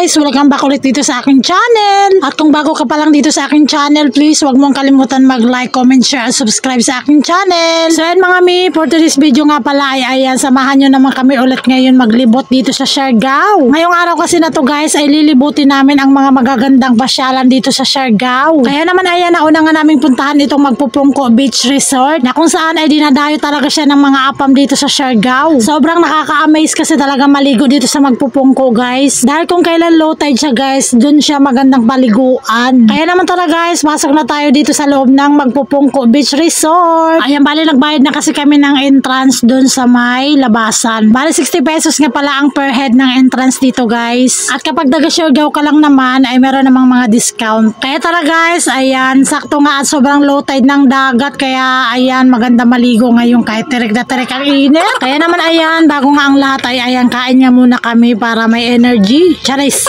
guys, welcome back ulit dito sa aking channel. At kung bago ka pa lang dito sa aking channel, please wag mong kalimutan mag-like, comment, share, at subscribe sa aking channel. So ayan mga mi, for today's video nga pala ay ayan, samahan nyo naman kami ulit ngayon maglibot dito sa Siargao. Ngayong araw kasi na to guys ay lilibutin namin ang mga magagandang pasyalan dito sa Siargao. Kaya naman ayan, nauna nga naming puntahan itong Magpupungko Beach Resort na kung saan ay dinadayo talaga siya ng mga apam dito sa Siargao. Sobrang nakaka-amaze kasi talaga maligo dito sa Magpupungko guys. Dahil kung kailan low tide siya guys, dun siya magandang paliguan. Kaya naman tara guys, pasok na tayo dito sa loob ng Magpupungko Beach Resort. Ayan, bali nagbayad na kasi kami ng entrance dun sa may labasan. Bali 60 pesos nga pala ang per head ng entrance dito guys. At kapag taga Siargao ka lang naman ay meron namang mga discount. Kaya tara guys, ayan, sakto nga at sobrang low tide ng dagat. Kaya ayan, maganda maligo ngayon kahit tirik na tirik ang init. Kaya naman ayan, bago nga ang lahat ay ayan, kain nga muna kami para may energy. Charis!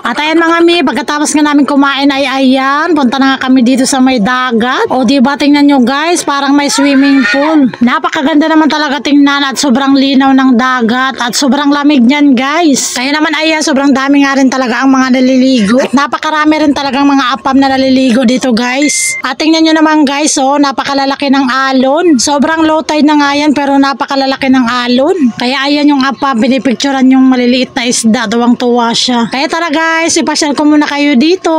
At ayan mga mi, pagkatapos nga namin kumain ay ayan, punta na nga kami dito sa may dagat. O diba, tingnan nyo guys, parang may swimming pool. Napakaganda naman talaga tingnan at sobrang linaw ng dagat at sobrang lamig niyan guys. Kaya naman ayan, sobrang dami nga rin talaga ang mga naliligo. At napakarami rin talagang mga apam na naliligo dito guys. At tingnan nyo naman guys, oh, napakalalaki ng alon. Sobrang low tide na nga yan pero napakalalaki ng alon. Kaya ayan yung apam, pinipicturan yung maliliit na isda, tuwang-tuwa siya. Kaya talaga guys, ipasyal ko muna kayo dito.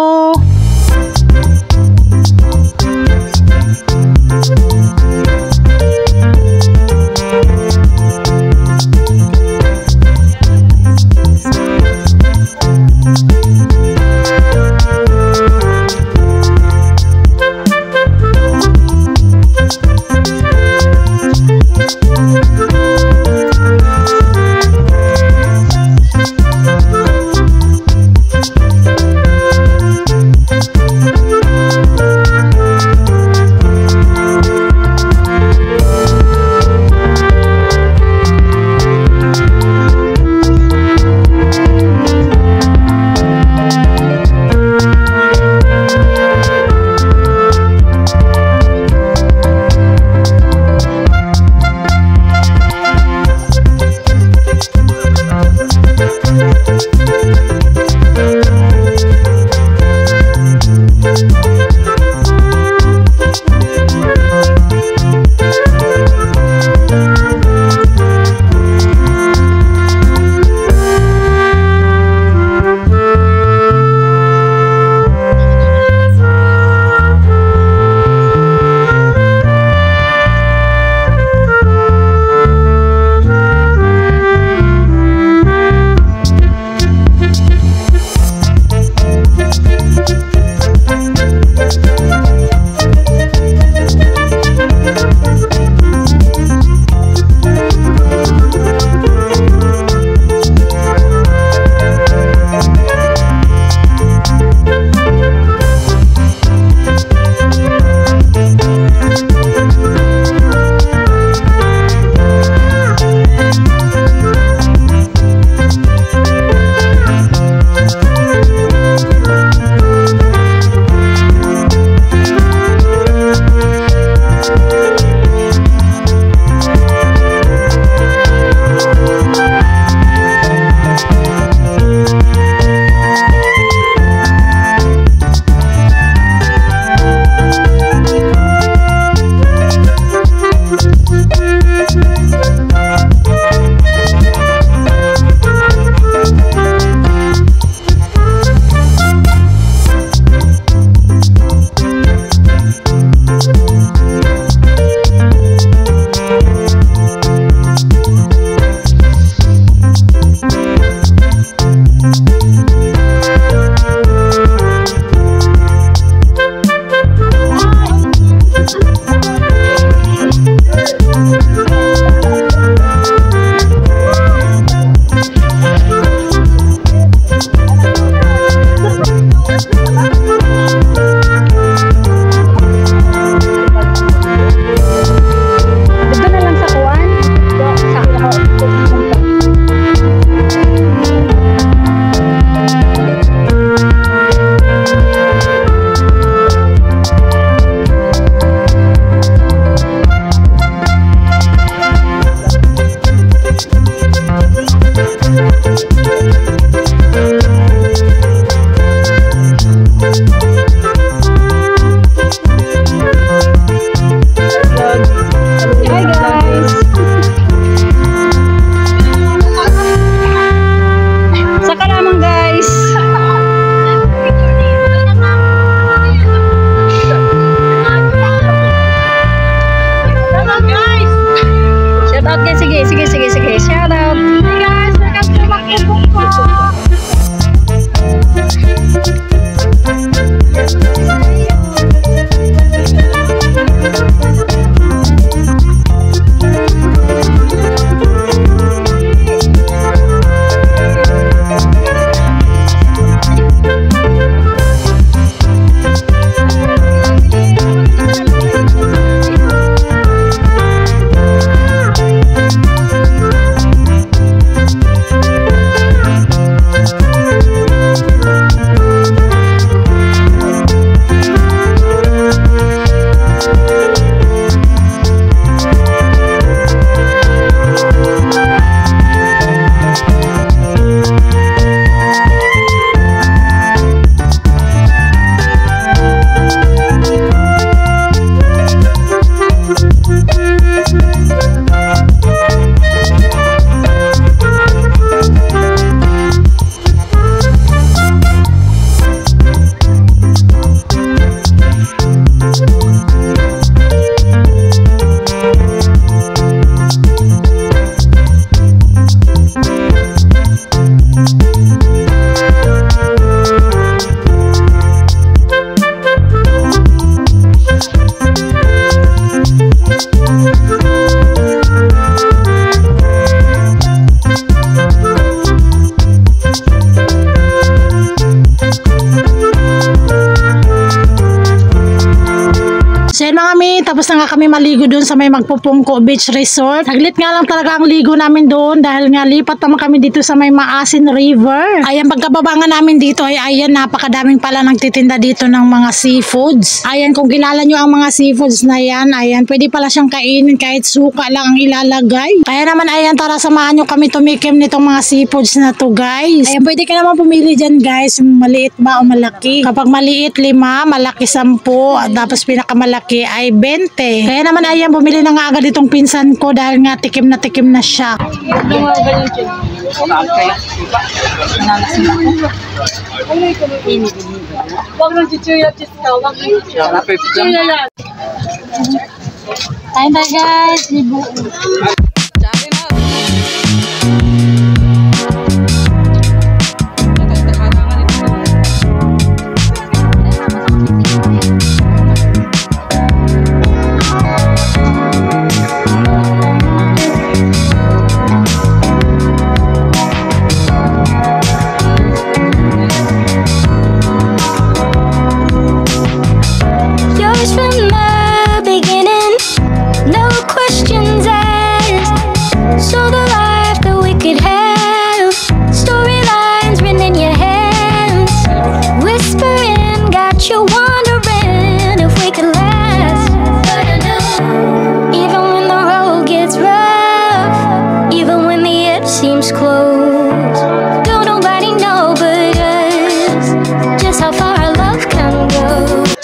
Sige. Shout out. Hey guys, welcome to Makbubong po. Tapos na nga kami maligo doon sa may Magpupungko Beach Resort. Saglit nga lang talaga ang ligo namin doon dahil nga lipat naman kami dito sa may Maasin River. Ayan, pagkababa nga namin dito ay ayan, napakadaming pala nagtitinda dito ng mga seafoods. Ayan, kung kilala nyo ang mga seafoods na yan, ayan, pwede pala siyang kainin kahit suka lang ang ilalagay. Kaya naman ayan, tara samahan nyo kami tumikim nitong mga seafoods na to guys. Ayan, pwede ka naman pumili dyan guys, maliit ba o malaki. Kapag maliit 5, malaki 10, tapos pinakamalaki ay 20. Kaya naman ayan, bumili na nga agad itong pinsan ko dahil nga tikim na siya. Kain tayo guys, libo.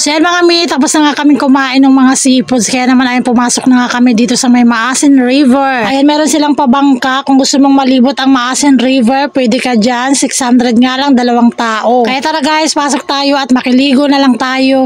So yan mga mi, tapos na nga kami kumain ng mga seafoods. Kaya naman ayun, pumasok na nga kami dito sa may Maasin River. Ayan, meron silang pabangka. Kung gusto mong malibot ang Maasin River, pwede ka dyan. 600 nga lang, 2 tao. Kaya tara guys, pasok tayo at makiligo na lang tayo.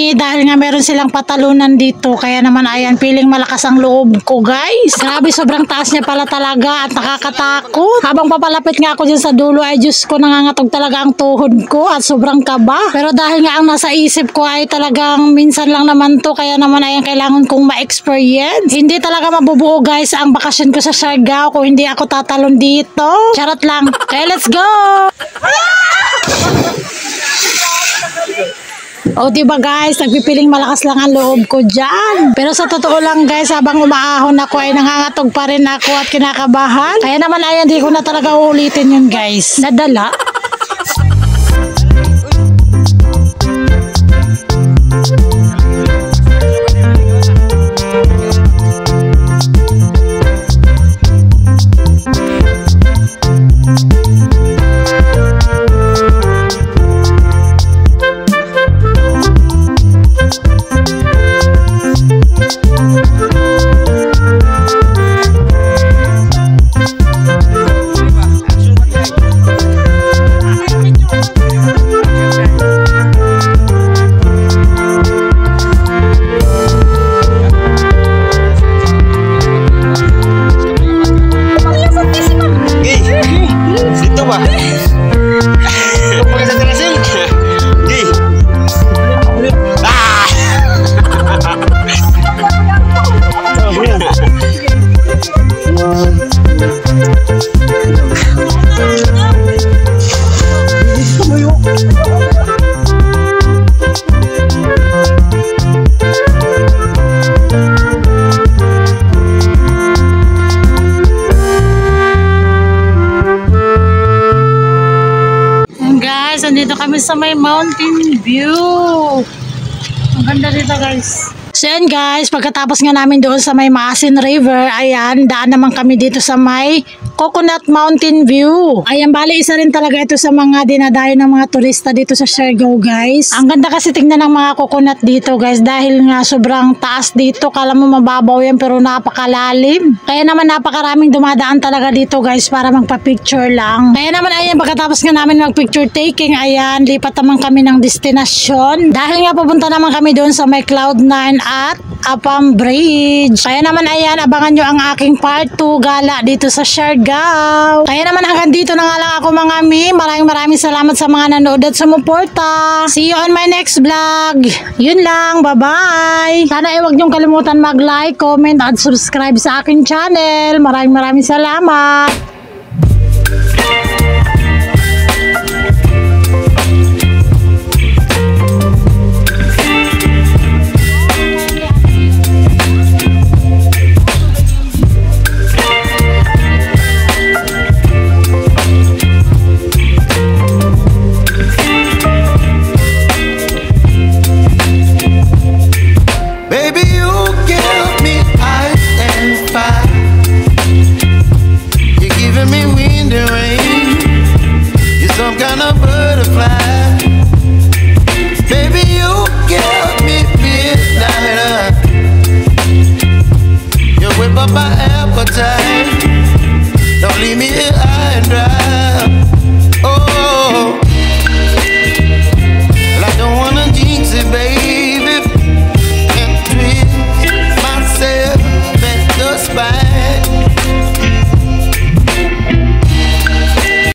mi dahil nga meron silang patalunan dito. Kaya naman ayan, feeling malakas ang loob ko guys. Grabe, sobrang taas niya pala talaga at nakakatakot. Habang papalapit nga ako dyan sa dulo ay Diyos ko, nangangatog talaga ang tuhod ko at sobrang kaba. Pero dahil nga ang nasa isip ko ay talagang minsan lang naman to, kaya naman ayan, kailangan kong ma-experience. Hindi talaga mabubuo guys ang bakasyon ko sa Siargao kung hindi ako tatalon dito. Charot lang. Kaya let's go! O diba guys, nagpipiling malakas lang ang loob ko dyan. Pero sa totoo lang guys, habang umaahon ako ay nangangatog pa rin ako at kinakabahan. Kaya naman ayan, di ko na talaga uulitin yun guys. Nadala. Nandito kami sa may mountain view. Ang ganda dito guys. So yan guys, pagkatapos nga namin doon sa may Maasin River, ayan, daan naman kami dito sa may Coconut Mountain View. Ayan, bali isa rin talaga ito sa mga dinadayo ng mga turista dito sa Siargao guys. Ang ganda kasi tingnan ng mga coconut dito guys dahil nga sobrang taas dito. Kala mo mababaw yan pero napakalalim. Kaya naman napakaraming dumadaan talaga dito guys para magpa-picture lang. Kaya naman ayan, pagkatapos nga namin mag-picture taking, ayan, lipat naman kami ng destinasyon. Dahil nga pupunta naman kami doon sa may Cloud9 at Apam Bridge. Kaya naman ayan, abangan nyo ang aking part 2 gala dito sa Siargao. Kaya naman hanggang dito na nga lang ako mga mi. Maraming salamat sa mga nanood at sumuporta. See you on my next vlog. Yun lang, bye bye. Sana ay huwag nyong kalimutan mag-like, comment at subscribe sa aking channel. Maraming salamat.